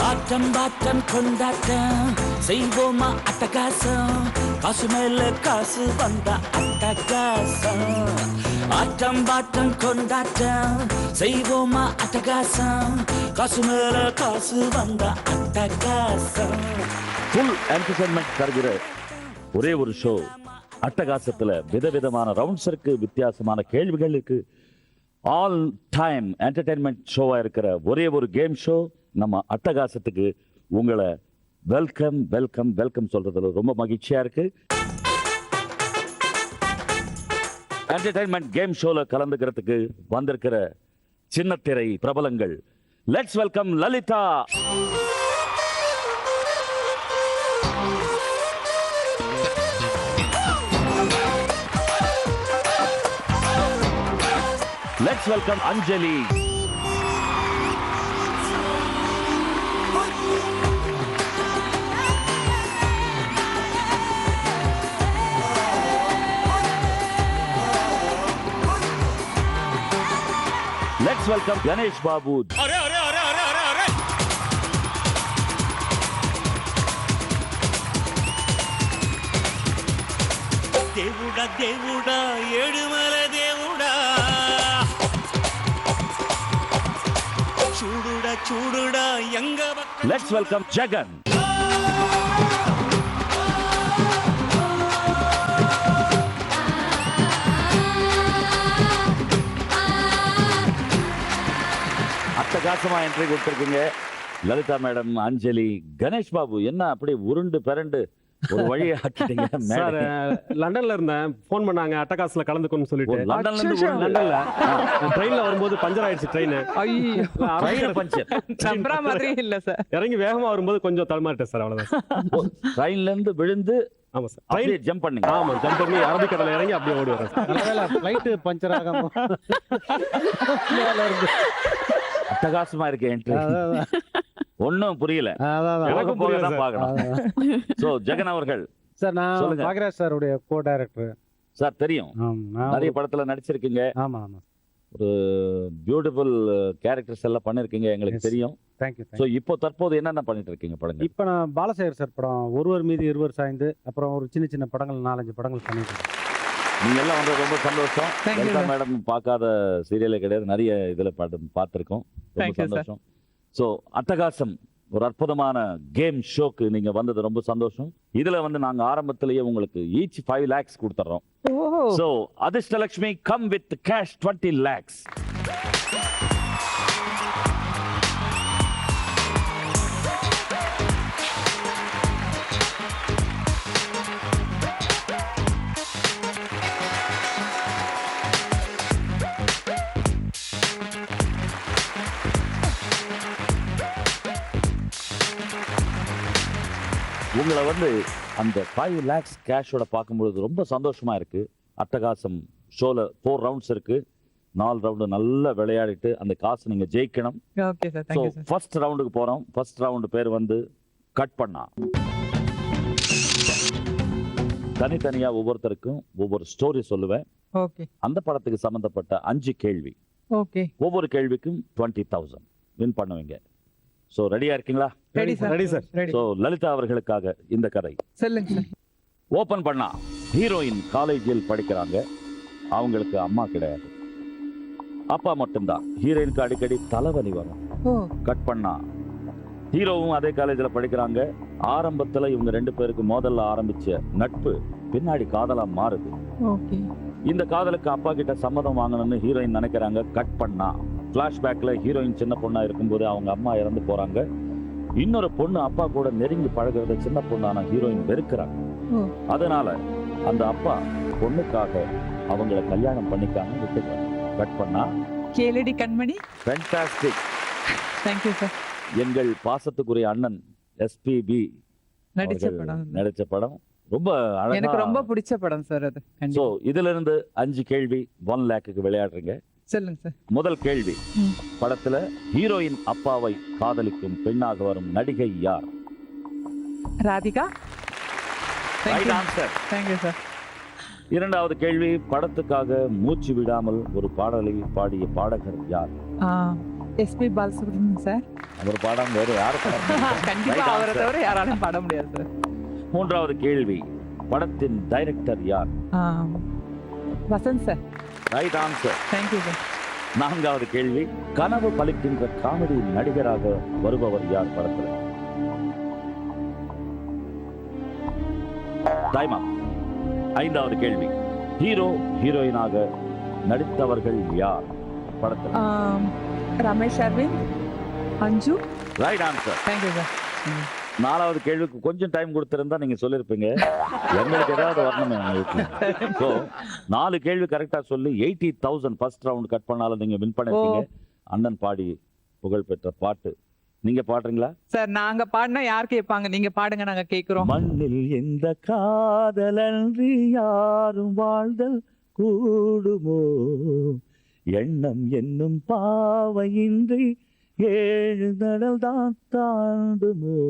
ஆட்டம் bottom கொண்டாட்டம் செய்வோமா அட்டகாசம், காசு மேல காசு வந்த அட்டகாசம். ஆட்டம் பாட்டம் கொண்டாட்டம் செய்வோமா அட்டகாசம், காசு மேல காசு வந்த அட்டகாசம். ஃபுல் என்டர்டைன்மெண்ட் தருகிற ஒரே ஒரு ஷோ அட்டகாசத்துல. விதவிதமான ரவுண்ட்ஸ் இருக்கு, வித்தியாசமான கேள்விகள் இருக்கு. ஆல் டைம் என்டர்டைன்மெண்ட் ஷோவா இருக்கிற ஒரே ஒரு கேம் ஷோ நம்ம அட்டகாசத்துக்கு. உங்களை வெல்கம் வெல்கம் வெல்கம் சொல்றதுல ரொம்ப மகிழ்ச்சியா இருக்கு. என்டர்டைன்மெண்ட் கேம் ஷோல கலந்துக்கிறதுக்கு வந்திருக்கிற சின்னத்திரை பிரபலங்கள். Let's welcome Lalitha, let's welcome Anjali. Let's welcome Ganesh Babu. अरे अरे अरे अरे अरे अरे దేవుడా దేవుడా ఏడుమల దేవుడా చూడుడా చూడుడా యంగ Let's welcome Jagan. அட்டகாசமா என்ட்ரி கொடுத்திருக்கீங்க லலிதா மேடம், அஞ்சலி, கணேஷ் பாபு. என்ன அப்படி உருண்டு பிறண்டு ஒரு வழி ஆக்கிட்டீங்க? சார் லண்டன்ல இருந்தேன், போன் பண்ணாங்க அட்டகாஸ்ல கலந்துக்கணும்னு சொல்லிட்டு. லண்டன்ல இருந்து லண்டன்ல ட்ரெயின்ல வரும்போது பஞ்சர் ஆயிடுச்சு ட்ரெயின். பஞ்சர் நம்புற மாதிரி இல்ல சார். இறங்கி வேகமா வரும்போது கொஞ்சம் தள்மாறிட்டேன் சார், அவ்வளவுதான். ட்ரெயின்ல இருந்து விழுந்து ஆமா சார், அப்படியே ஜம்ப் பண்ணீங்க? ஆமா, ஜம்ப் பண்ணி அரபிக்கடல இறங்கி அப்படியே ஓடி வரேன் சார். ஃளைட் பஞ்சர் ஆகாம அட்டகாசமா இருக்கு என்ட்ரி. ஒன்னும் புரியல, எனக்கும் புரியல பார்க்கணும். சோ ஜெகன் அவர்கள் சார், நான் சொல்லுங்க. பாக்யராஜ் சாருடைய கோ டைரக்டர் சார். தெரியும், நிறைய படத்துல நடிச்சிருக்கீங்க. ஆமா ஆமா, ஒரு பியூட்டிஃபுல் கேரக்டர்ஸ் எல்லாம் பண்ணிருக்கீங்க, எங்களுக்கு தெரியும். தேங்க்யூ. சோ இப்போ தற்போது என்னென்ன பண்ணிட்டு இருக்கீங்க படங்கள்? இப்போ நான் பாலசேகர் சார் படம் ஒருவர் மீது இருவர் சாய்ந்து, அப்புறம் ஒரு சின்ன சின்ன படங்கள் 4-5 படங்கள் பண்ணிட்டு இருக்கேன். நீங்க எல்லாம் வந்து ரொம்ப சந்தோஷம். லலிதா மேடம் பார்க்காத சீரியலே கிடையாது, நிறைய இதுல பார்த்திருக்கோம். ரொம்ப சந்தோஷம். சோ அட்டகாசம் ஒரு அற்புதமான கேம் ஷோக்கு நீங்க வந்தது ரொம்ப சந்தோஷம். இதுல வந்து நாங்க ஆரம்பத்திலேயே உங்களுக்கு each 5 lakhs கொடுத்துறோம். So Adhirshtalakshmi come with cash 20 lakhs. உங்களை வந்து அந்த 5 lakhs கேஷோட பார்க்கும்பொழுது ரொம்ப சந்தோஷமா இருக்கு. அட்டகாசம் ஷோல 4 ரவுண்ட்ஸ் இருக்கு. 4 ரவுண்டு நல்லா விளையாடிட்டு அந்த காசு நீங்க ஜெயிக்கணும். Okay sir, thank you sir. First ரவுண்டுக்கு போறோம். ஃபர்ஸ்ட் ரவுண்டு பேர் வந்து கட் பண்ணா. தனித்தனியா ஒவ்வொருத்தருக்கும் ஒவ்வொரு ஸ்டோரி சொல்லுவேன். ஓகே. அந்த படத்துக்கு சம்பந்தப்பட்ட 5 கேள்வி. ஓகே. ஒவ்வொரு கேள்விக்கும் 20,000 வின் பண்ணுவீங்க. சோ ரெடியா இருக்கீங்களா? Ready sir. Ready sir. So Lalitha அவர்களுக்காக இந்த கதை சொல்லுங்க சார். ஓபன் பண்ணா. ஹீரோயின் காலேஜில் படிக்கிறாங்க. அவங்களுக்கு அம்மா கிடையாது, அப்பா மட்டும்தான். ஹீரோயினுக்கு அடிக்கடி தலைவலி வரும். கட் பண்ணா. ஹீரோவும் அதே காலேஜில் படிக்கிறாங்க. ஆரம்பத்துல இவங்க 2 பேருக்கு முதல்ல ஆரம்பிச்ச நட்பு பின்னாடி காதலா மாறுது. ஓகே. இந்த காதலுக்கு அப்பா கிட்ட சம்மதம் வாங்கணும்னு ஹீரோயின் நினைக்கிறாங்க. கட் பண்ணா. பிளாஷ்பேக்ல ஹீரோயின் சின்ன பொண்ணா இருக்கும்போது அவங்க அம்மா இறந்து போறாங்க. இன்னொரு பொண்ணு அப்பா கூட நெருங்கி பழகிறத சின்ன பொண்ணான ஹீரோயின் வெறுக்கிறாங்க. அதனால அந்த அப்பா பொண்ணுக்காக அவங்கள கல்யாணம் பண்ணிக்காம விட்டுறாங்க. கட் பண்ணா. கேளடி கண்மணி. ஃபேண்டாஸ்டிக். Thank you sir. எங்கள் பாசத்துக்குரிய அண்ணன் எஸ்பிபி நடிச்ச படம். ரொம்ப அழகா, எனக்கு ரொம்ப பிடிச்ச படம் சார் அது. சோ இதுல இருந்து 5 கேள்வி 1 lakhக்கு விளையாடுறீங்க. சொல்லுங்க சார். முதல் கேள்வி, படத்துல ஹீரோயின் அப்பாவை காதலிக்கும் பெண்ணாக வரும் நடிகை யார்? Radhika. Right answer. Thank you sir. இரண்டாவது கேள்வி, படத்துக்காக மூச்சு விடாமல் ஒரு பாடலை பாடிய பாடகர் யார்? எஸ்பி பாலசுப்ரமணியன் சார். அவர் பாடாம வேற யாரும் பாட முடியாது. கண்டிப்பா Right அவரை answer. தவிர யாராலும் பாட முடியாது சார். மூன்றாவது கேள்வி, படத்தின் டைரக்டர் யார்? Vasanth sir. Right answer. Thank you sir. நான்காவது கேள்வி, கனவு பலிக்கின்ற காமெடி நடிகராக வருபவர் யார் படத்தில்? டைம் அப். ஐந்தாவது கேள்வி, ஹீரோ ஹீரோயினாக நடித்தவர்கள் யார் படத்தில்? ரமேஷ் அரவிந்த், அஞ்சு. Right answer. Thank you sir. நாலாவது கேள்விக்கு கொஞ்சம் டைம் கொடுத்திருந்தா நீங்க சொல்லிருப்பீங்க. எங்களுக்கு ஏதாவது வரணுமே உங்களுக்கு. ஸோ 4 கேள்வி கரெக்டா சொல்லி 80,000 ஃபர்ஸ்ட் ரவுண்ட் கட் பண்ணாலும் நீங்க வின் பண்ணிருக்கீங்க. அண்ணன் பாடி புகழ்பெற்ற பாட்டு நீங்க பாடுறீங்களா சார்? நாங்க பாடினா யார் கேட்பாங்க? நீங்க பாடுங்க, நாங்க கேக்குறோம். மண்ணில் எந்த காதலன்றி யாரும் வாழ்தல் கூடுமோ, எண்ணம் என்னும் பாவையின்றி 7 நடல் தான் தாண்டுமோ,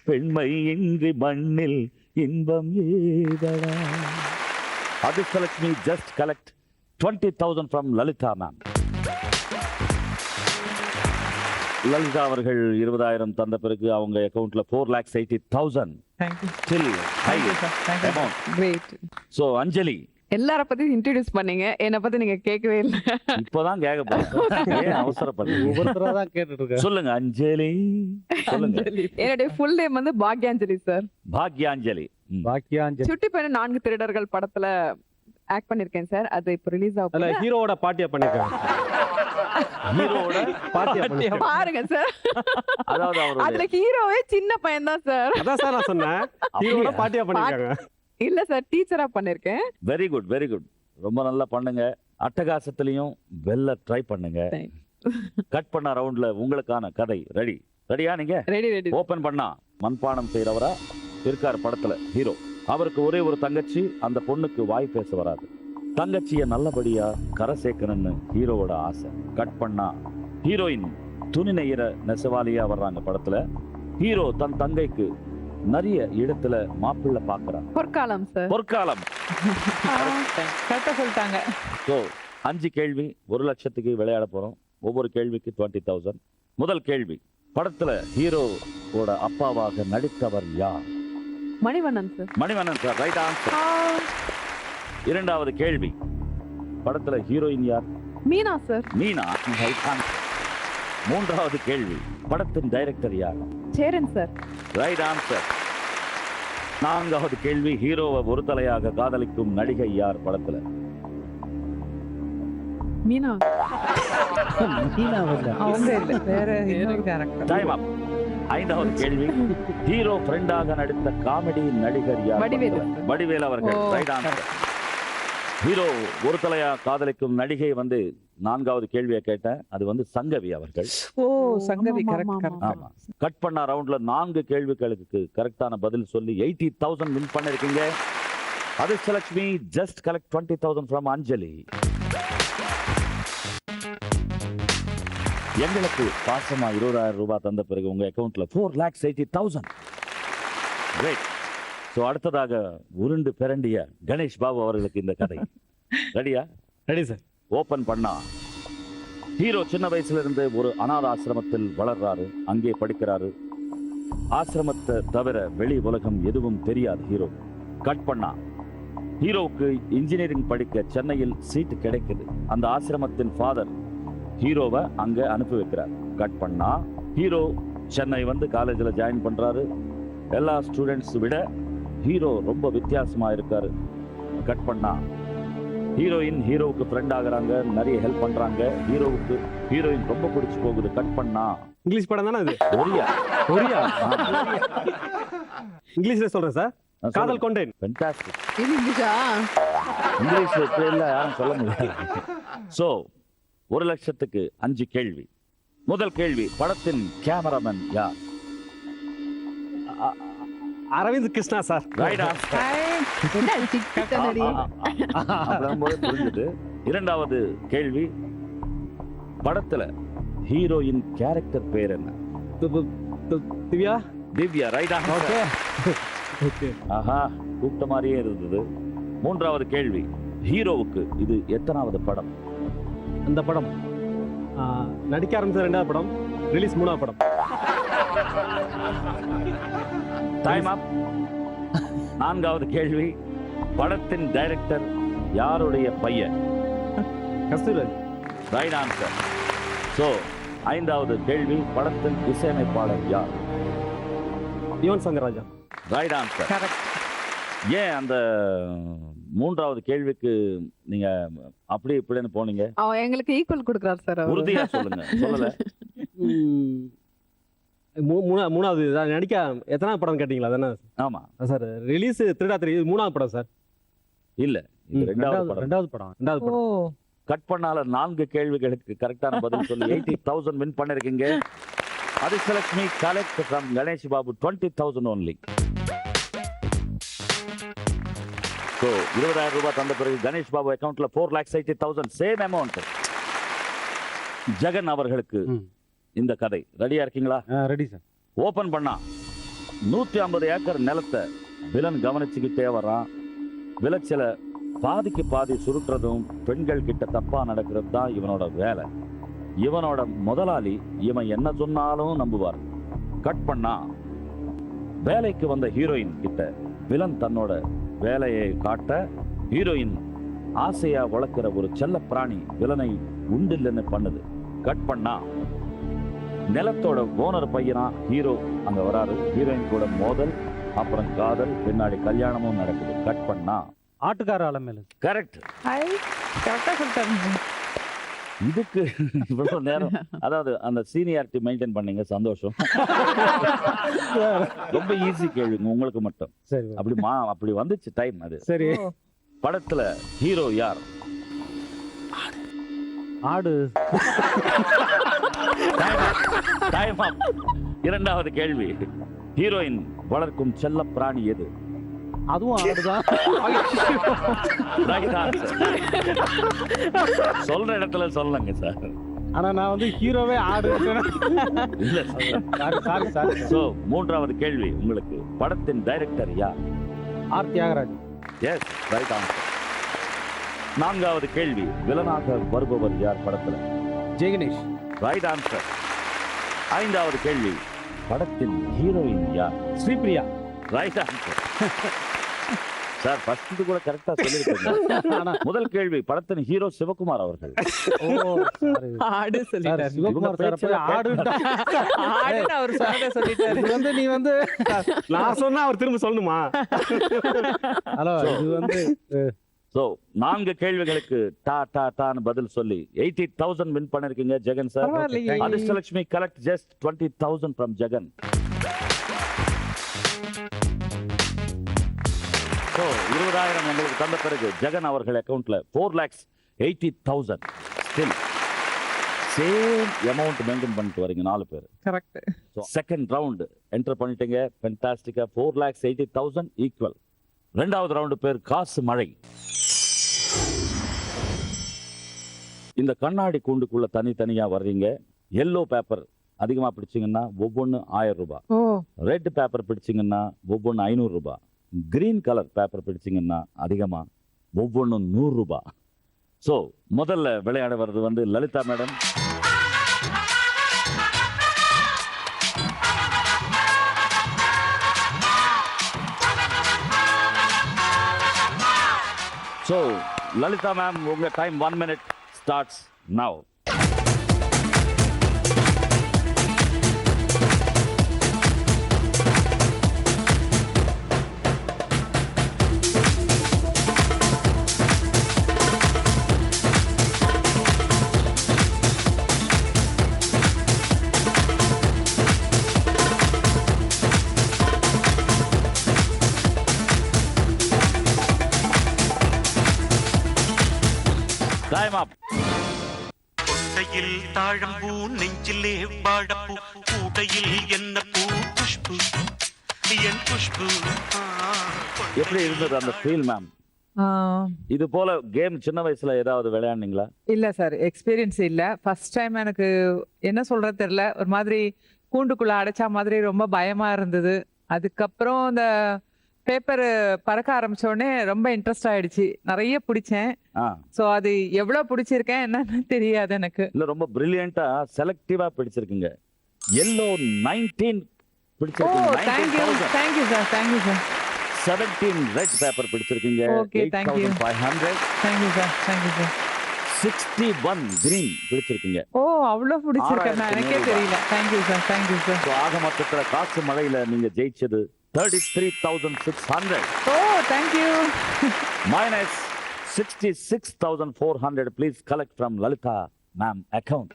பெண்மை இன்றி மண்ணில் இன்பம் ஏதடா. Adhirshtalakshmi just collect 20,000 from Lalitha ma'am. Lalitha அவர்கள் 20,000 தந்த பிறகு அவங்க அக்கவுண்ட்ல 4,80,000 thank you. still high amount. Great. So Anjali, எல்லார பத்தி இன்ட்ரோடியூஸ் பண்ணீங்க, என்ன பத்தி நீங்க கேட்கவே இல்ல. இப்பதான் கேட்க போறேன். ஏன் அவசரப்படுறீங்க? ஒவ்வொருத்தரா தான் கேட்டுட்டு இருக்கேன். சொல்லுங்க அஞ்சலி, சொல்லுங்க. என்னுடைய ஃபுல் நேம் வந்து பாக்யாஞ்சலி சார். பாக்யாஞ்சலி. பாக்கியாஞ்சலி. சுட்டி பையன் 4 திருடர்கள் படத்துல ஆக்ட் பண்ணிருக்கேன் சார். அது இப்போ ரிலீஸ் அதுல ஆகும். ஹீரோவோட பாட்டியா பண்ணிருக்காங்க. ஹீரோட பாட்டியா பண்ணிருக்காங்க. பாருங்க சார், அதாவது அவருடைய அதுல ஹீரோவே சின்ன பையன் தான் சார். அதான் சார் நான் சொன்னேன், ஹீரோவோட பாட்டியா பண்ணிருக்காங்க. இல்ல சார், டீச்சரா பண்ணிருக்கேன். Very good very good. ரொம்ப நல்லா பண்ணுங்க. அட்டகாசத்திலையும் வெல்ல ட்ரை பண்ணுங்க. கட் பண்ண ரவுண்ட்ல உங்களுக்கான கதை ரெடி. ரெடியா நீங்க? Ready ready. ஓபன் பண்ணா மண்பானம் செய்யறவரா இருக்கார் படத்துல ஹீரோ. அவருக்கு ஒரே ஒரு தங்கச்சி. அந்த பொண்ணுக்கு வாய் பேச வராது. தங்கச்சிய நல்லபடியா கரை சேர்க்கணும்னு ஹீரோவோட ஆசை. கட் பண்ணா ஹீரோயின் துணி நெய்யற நெசவாலியா வர்றாங்க படத்துல. ஹீரோ தன் தங்கைக்கு நிறைய இடத்துல மாப்பிள்ளை பாக்குறான். பொற்காலம் சார். பொற்காலம். கரெக்டா சொல்லிட்டாங்க. ஸோ 5 கேள்வி 1 லட்சத்துக்கு விளையாட போறோம். ஒவ்வொரு கேள்விக்கு 20,000. முதல் கேள்வி, படத்துல ஹீரோவோட அப்பாவாக நடித்தவர் யார்? Manivannan sir. Manivannan sir. Right answer. இரண்டாவது கேள்வி, படத்துல ஹீரோயின் யார்? Meena sir. Meena. Right answer. மூன்றாவது கேள்வி, படத்தின் டைரக்டர் யார்? சேரன் சார். Right answer. நான்காவது கேள்வி, ஹீரோவை ஒரு தலையாக காதலிக்கும் நடிகை யார் படத்துல? மீனா. அவங்க இல்ல, வேற இன்னொரு கேரக்டர். டைம் அப். ஐந்தாவது கேள்வி, ஹீரோ ஃப்ரெண்டாக நடித்த காமெடி நடிகர் யார்? வடிவேலு. வடிவேலு அவர்கள். Right answer. ஹீரோ ஒரு தலையா காதலிக்கும் நடிகை வந்து 4வது கேள்வியை கேட்டேன். அது வந்து சங்கவி அவர்கள். ஓ, சங்கவி. ஆமா, கரெக்ட் ஆமா, கரெக்ட். ஆமா. கட் பண்ண ரவுண்ட்ல 4 கேள்விகளுக்கு கரெக்டான பதில் சொல்லி 80,000 வின் பண்ணிருக்கீங்க. அதிர்ஷ்டலட்சுமி ஜஸ்ட் கலெக்ட் 20,000 from அஞ்சலி. எங்களுக்கு பாசமா 20,000 ரூபாய் தந்த பிறகு உங்க அக்கவுண்ட்ல 4,80,000. கிரேட். ஸோ அடுத்ததாக உருண்டு பிறண்டிய கணேஷ் பாபு அவர்களுக்கு இந்த கதை. ரெடியா? Ready sir. ஓபன் பண்ணா ஹீரோ சின்ன வயசுல இருந்து ஒரு அநாத ஆசிரமத்தில் வளர்றாரு. அங்கே படிக்கிறாரு. ஆசிரமத்தை தவிர வெளி உலகம் எதுவும் தெரியாது ஹீரோ. கட் பண்ணா ஹீரோவுக்கு இன்ஜினியரிங் படிக்க சென்னையில் சீட்டு கிடைக்குது. அந்த ஆசிரமத்தின் ஃபாதர் ஹீரோவை அங்க அனுப்பி வைக்கிறார். கட் பண்ணா ஹீரோ சென்னை வந்து காலேஜில் ஜாயின் பண்றாரு. எல்லா ஸ்டூடெண்ட்ஸ் விட ஹீரோ ரொம்ப வித்தியாசமா இருக்காரு. கட் பண்ணா ஹீரோயின் ஹீரோவுக்கு ஃப்ரெண்ட் ஆகுறாங்க. நிறைய ஹெல்ப் பண்றாங்க. ஹீரோவுக்கு ஹீரோயின் ரொம்ப பிடிச்சு போகுது. கட் பண்ணா இங்கிலீஷ் படம் தானே அது? ஒரியா. ஒரியா? இங்கிலீஷ்ல சொல்றேன் சார். காதல் கொண்டேன். ஃபென்டாஸ்டிக். இது இங்கிலீஷா? இங்கிலீஷ் இல்ல யாரும் சொல்ல முடியாது. சோ 1 லட்சத்துக்கு 5 கேள்வி. முதல் கேள்வி, படத்தின் கேமராமேன் யார்? Aravind Krishna sir. Right answer. என்ன டிக்டனரி? புரிஞ்சது. இரண்டாவது கேள்வி, படத்துல ஹீரோயின் கேரக்டர் பேர் என்ன? Divya. Divya. Right answer. Okay. Okay. ஆஹா கூப்பிட்ட மாதிரியே இருந்தது. மூன்றாவது கேள்வி, ஹீரோவுக்கு இது எத்தனாவது படம்? அந்த படம் நடிக்க ஆரம்பிச்ச 2வது படம், ரிலீஸ் 3வது படம். டைம் அப். நான்காவது கேள்வி, படத்தின் டைரக்டர் யாருடைய பையன்? கஸ்தூரிராஜ். Right answer. ஸோ ஐந்தாவது கேள்வி, படத்தின் இசையமைப்பாளர் யார்? Yuvan Shankar Raja. Right answer. Correct. ஏன் அந்த மூன்றாவது கேள்விக்கு நீங்க அப்படி இப்படின்னு போனீங்க? அவன் எங்களுக்கு ஈக்குவல் கொடுக்குறாரு சார் அவர். உறுதியா சொல்லுங்க. சொல்லல. மூணாவது நடிக்க எத்தனாவது படம் கேட்டீங்களா? அதானே ஆமா சார். ரிலீஸ் 3 இது 3வது படம் சார். இல்ல, இது ரெண்டாவது படம். 2வது படம். 2வது ஓ படம். கட் பண்ணால 4 கேள்விகளுக்கு கரெக்டான பதில் சொல்லி 80,000 வின் பண்ணிருக்கீங்க. Adhirshtalakshmi collect from Ganesh Babu 20,000 only. So 20,000 ரூபாய் தந்த பிறகு கணேஷ் பாபு அக்கௌண்ட்ல 4,80,000 சேம் அமௌண்ட். ஜெகன் அவர்களுக்கு இந்த கதை ரெடியா இருக்கீங்களா? Ready sir. ஓபன் பண்ணா 150 ஏக்கர் நிலத்தை வில்லன் கவனிச்சுக்கிட்டே வரான். விளைச்சல பாதிக்கு பாதி சுருட்டுறதும் பெண்கள் கிட்ட தப்பா நடக்கிறது தான் இவனோட வேலை. இவனோட முதலாளி இவன் என்ன சொன்னாலும் நம்புவார். கட் பண்ணா வேலைக்கு வந்த ஹீரோயின் கிட்ட வில்லன் தன்னோட வேலையை காட்ட ஹீரோயின் ஆசையா வளர்க்கிற ஒரு செல்ல பிராணி வில்லனை உண்டில்லைன்னு பண்ணுது. கட் பண்ணா நிலத்தோட ஓனர் பையனா ஹீரோ அங்க வராரு. ஹீரோயின் கூட மோதல், அப்புறம் காதல், பின்னாடி கல்யாணமும் நடக்குது. கட் பண்ணா ஆட்டுக்கார அலமேலு. கரெக்ட். ஐ கரெக்டா சொல்லிட்டாங்க. இதுக்கு இவ்வளவு நேரம், அதாவது அந்த சீனியாரிட்டி மெயின்டைன் பண்ணீங்க, சந்தோஷம். ரொம்ப ஈஸி கேள்வி உங்களுக்கு மட்டும். சரி அப்படி வந்துச்சு டைம். அது சரி. படத்துல ஹீரோ யார்? ஆடு. டைம் அப். இரண்டாவது கேள்வி, ஹீரோயின் வளர்க்கும் செல்ல பிராணி எது? அதுவும் ஆடுதான். Right answer. சொல்ற இடத்துல சொல்லுங்க சார். ஆனா நான் வந்து ஹீரோவே ஆடு. இல்ல சாரி. சோ மூன்றாவது கேள்வி உங்களுக்கு, படத்தின் டைரக்டர் யார்? R Thiyagaraj. Yes, right answer. நான்காவது கேள்வி, வில்லனாக வருபவர் யார் படத்துல? ஜெகணேஷ். Right answer. ஐந்தாவது கேள்வி, படத்தின் ஹீரோயின் யார்? Sripriya. Right answer. Sir first கூட கரெக்டா சொல்லிருக்கீங்க. முதல் கேள்வி, படத்தின் ஹீரோ சிவகுமார் அவர்கள். Oh sorry. ஆடு சொல்லிட்டாரு. சிவகுமார் சார் போய் ஆடுன்னு ஆடுன்னு அவர் சொன்னதை சொல்லிட்டாரு. இது வந்து நீ வந்து நான் சொன்னா அவர் திரும்ப சொல்லணுமா? ஹலோ, இது வந்து சோ 4 கேள்விகளுக்கு டான்னு பதில் சொல்லி 80,000 வின் பண்ணிருக்கீங்க ஜெகன் சார். பரவாயில்லையே. Adhirshtalakshmi collect just 20,000 from Jagan. So 20,000 உங்களுக்கு தந்த பிறகு ஜெகன் அவர்கள் அக்கௌண்ட்ல 4,80,000 ஸ்டில் சேம் அமௌண்ட் மெயின்டைன் பண்ணிட்டு வரீங்க 4 பேர். Correct. So second round enter பண்ணிட்டீங்க. ஃபென்டாஸ்டிக்கா 4,80,000 ஈக்குவல். ரெண்டாவது ரவுண்டு பேர் காசு மழை. இந்த கண்ணாடி கூண்டுக்குள்ள தனித்தனியா வர்றீங்க. எல்லோ பேப்பர் அதிகமா பிடிச்சிங்கன்னா ஒவ்வொன்று 1000 ரூபாய். ஓ ரெட் பேப்பர் பிடிச்சிங்கன்னா ஒவ்வொன்று 500 ரூபாய். கிரீன் கலர் பேப்பர் பிடிச்சிங்கன்னா அதிகமா ஒவ்வொன்று 100 ரூபாய். ஸோ முதல்ல விளையாட வர்றது வந்து Lalitha madam. So Lalitha ma'am, உங்க time 1 minute starts now. Time up. கொட்டையில் தாழம்பூ, நெஞ்சிலே வாழப்பூ, கூடையில் என்ன பூ? புஷ்பு, என் புஷ்பு. எப்படி இருந்தது அந்த ஃபீல் மேம்? இது போல கேம் சின்ன வயசுல ஏதாவது விளையாடுனீங்களா? இல்ல சார், எக்ஸ்பீரியன்ஸ் இல்ல. ஃபர்ஸ்ட் டைம் எனக்கு என்ன சொல்றது தெரியல. ஒரு மாதிரி கூண்டுக்குள்ள அடைச்சா மாதிரி ரொம்ப பயமா இருந்தது. அதுக்கப்புறம் இந்த பேப்பர் பறக்க ஆரம்பிச்ச உடனே ரொம்ப இன்ட்ரெஸ்ட் ஆயிடுச்சு, நிறைய பிடிச்சேன். ஆ சோ அது எவ்வளவு பிடிச்சிருக்கேன் என்னன்னு தெரியாது எனக்கு. இல்ல ரொம்ப பிரில்லியண்டா செலக்டிவா பிடிச்சிருக்கீங்க. எல்லோ 19 ஓ பிடிச்சிருக்கீங்க. Thank you 19,000. Thank you sir, thank you sir, 17 red paper பிடிச்சிருக்கீங்க. Okay, thank you. 8,500. Thank you sir, thank you sir. 61 green பிடிச்சிருக்கீங்க. ஓ அவ்வளவு பிடிச்சிருக்கேன், எனக்கே 6,100 தெரியல. Thank you sir, thank you sir. So, ஆக மொத்தத்துல காசு மழையில நீங்க ஜெயிச்சது 33,600 oh thank you. minus 66,400. Please collect from Lalita ma'am account.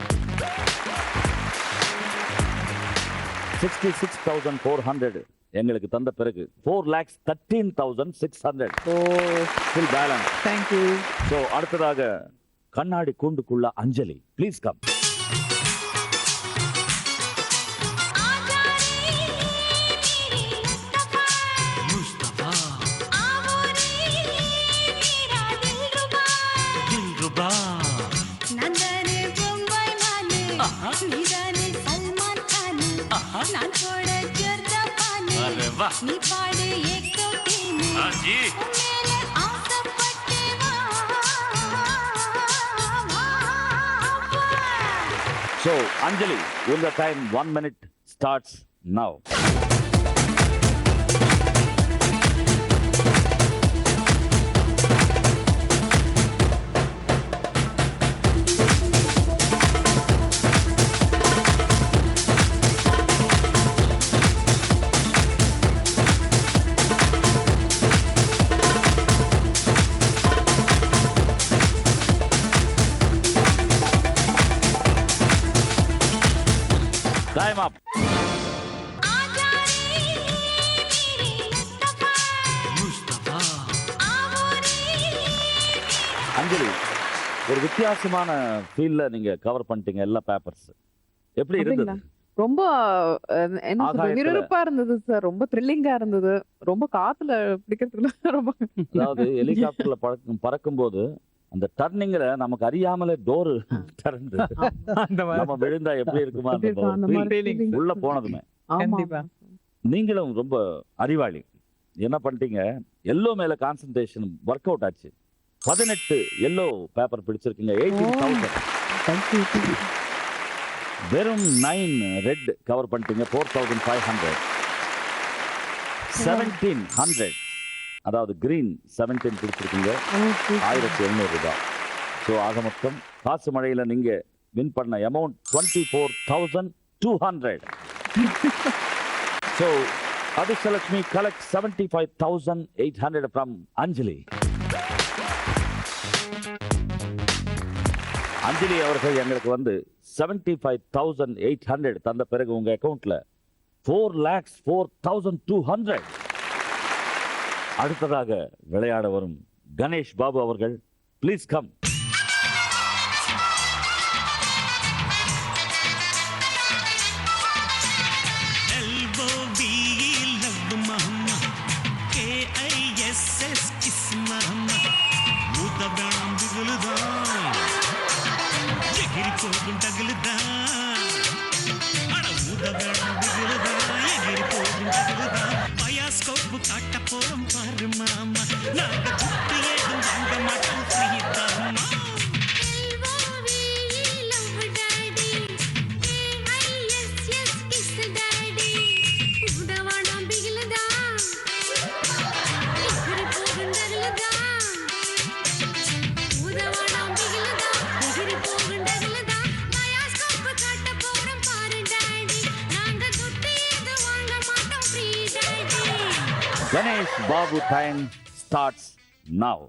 66,400 எங்களுக்கு தந்த பிறகு 4,13,600 ஓ still balance. தேங்க்யூ. So அடுத்ததாக கண்ணாடி கூண்டுக்குள்ள அஞ்சலி. Please come. मुस्तफा दिलरुबा நந்தனே பொம்பாய் நானு நீதானே சல்மான் கான் நான் போட ஜர்தாபானு अरे वाह நீ பாடு ஏக்கோ தேனு हाँ जी மேலே ஆசைப்பட்டே வா So Anjali, will the time 1 minute starts now. Time up. ஆஜா ரே மேரே முஸ்தபா मुस्तफा ஆவோ ரே அஞ்சலி, ஒரு வித்தியாசமான ஃபீல்ல நீங்க கவர் பண்ணிட்டீங்க எல்லா பேப்பர்ஸ். எப்படி இருந்தது? ரொம்ப என்ன சொல்றது, ஆகாயத்துல- விறுவிறுப்பா இருந்தது சார். ரொம்ப த்ரில்லிங்கா இருந்தது. ரொம்ப காத்துல பிடிக்கிறதுக்குள்ள ரொம்ப அதாவது ஹெலிகாப்டர்ல பறக்கும்போது அந்த டர்னிங்ல நமக்கு அறியாமலே டோர் திறந்து அந்த மாதிரி நம்ம விழுந்தா எப்படி இருக்குமா எப்படி இருக்கும் அந்த மாதிரி feeling. feeling. உள்ள போனதுமே. ஆமா. கண்டிப்பா. நீங்களும் ரொம்ப அறிவாளி. என்ன பண்ணிட்டீங்க, எல்லோ மேல கான்சென்ட்ரேஷன் ஒர்க் அவுட் ஆச்சு. 18 எல்லோ பேப்பர் பிடிச்சிருக்கீங்க. 18,000. Thank you. வெறும் 9 ரெட் கவர் பண்ணிட்டீங்க. 4,500. 1,700 அதாவது கிரீன் 17 பிடிச்சிருக்கீங்க. Okay. 1,700 ரூபாய். ஸோ ஆக மொத்தம் காசு மழையில நீங்க வின் பண்ண amount 24,200. So Adhirshtalakshmi collect 75,800 from Anjali. Anjali அவர்கள் எங்களுக்கு வந்து 75,800 தந்த பிறகு உங்க அக்கவுண்ட்ல 4,04,200. அடுத்ததாக விளையாட வரும் கணேஷ் பாபு அவர்கள், please come. LOVE love mama KISS kiss mama மூத்த வேணாம் திகிலுதான் எகிரி போகும் தகிலுதான் அட மூத்த வேணாம் திகிலுதான் எகிரி போகும் தகிலுதான் பயாஸ்கோப் காட்ட போறோம் பாரு மாமா நாங்க குட்டி ஏதும் வாங்க மாட்டோம் ஃப்ரீதாமா LOVE love daddy KISS kiss daddy உடவாடாம் பிகிலதா எகிரி போகும் தகிலதா உடவாடாம் பிகிலதா எகிரி போகும் தகிலதா பயாஸ்கோப் காட்ட போறோம் பாரு டாடி நாங்க குட்டி ஏதும் வாங்க மாட்டோம் free daddy Ganesh Babu time starts now.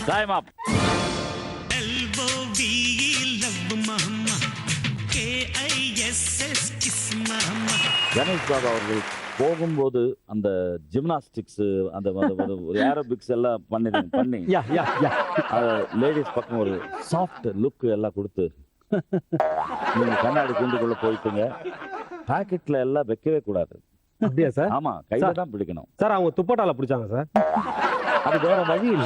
Time அப். LOVE love mama KISS kiss mama Ganesh Babu அவர்கள் போகும்போது அந்த ஜிம்னாஸ்டிக்ஸ் அந்த ஒரு ஏரோபிக்ஸ் எல்லாம் பண்ணி யா யா யா லேடிஸ் பக்கம் ஒரு சாஃப்ட் லுக் எல்லாம் கொடுத்து நீங்க கண்ணாடி கூண்டுக்குள்ள போயிட்டீங்க. பாக்கெட்ல எல்லாம் வைக்கவே கூடாது. அப்படியா சார்? ஆமா, கையில தான் பிடிக்கணும் சார். அவங்க துப்பட்டால பிடிச்சாங்க சார். அது வேற வழி இல்ல.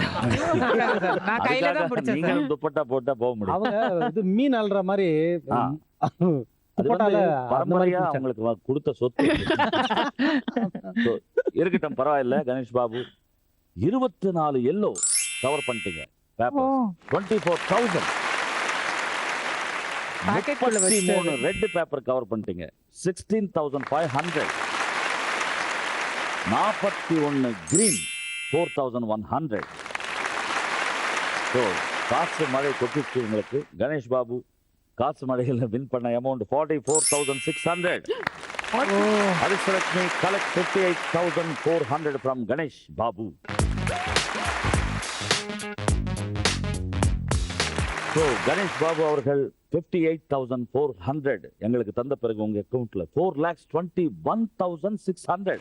நான் கையில தான் பிடிச்சேன் நீங்க சார். துப்பட்டா போட்டா போக முடியும். அவங்க இது மீன் அல்ற மாதிரி ஆ. அது துப்பட்டால வந்து அந்த மாதிரி பரம்பரையா பிடிச்சாங்க. அவங்களுக்கு கொடுத்த சொத்து. So, இருக்கட்டும், பரவாயில்ல. கணேஷ் பாபு 24 எல்லோ கவர் பண்ணிட்டீங்க. ஓ, பேப்பர் 24,000. Packet குள்ள 33 ரெட் பேப்பர் கவர் பண்ணிட்டீங்க. 16,500. 41 கிரீன் 4,100. ஸோ காசு மழை கொட்டிச்சு உங்களுக்கு. கணேஷ் பாபு காசு மழையில் வின் பண்ண amount 44,600. Adhirshtalakshmi collect 58,400 from Ganesh Babu. So Ganesh Babu அவர்கள் 58,400 எங்களுக்கு தந்த பிறகு உங்க அக்கௌண்ட்ல 4,21,600.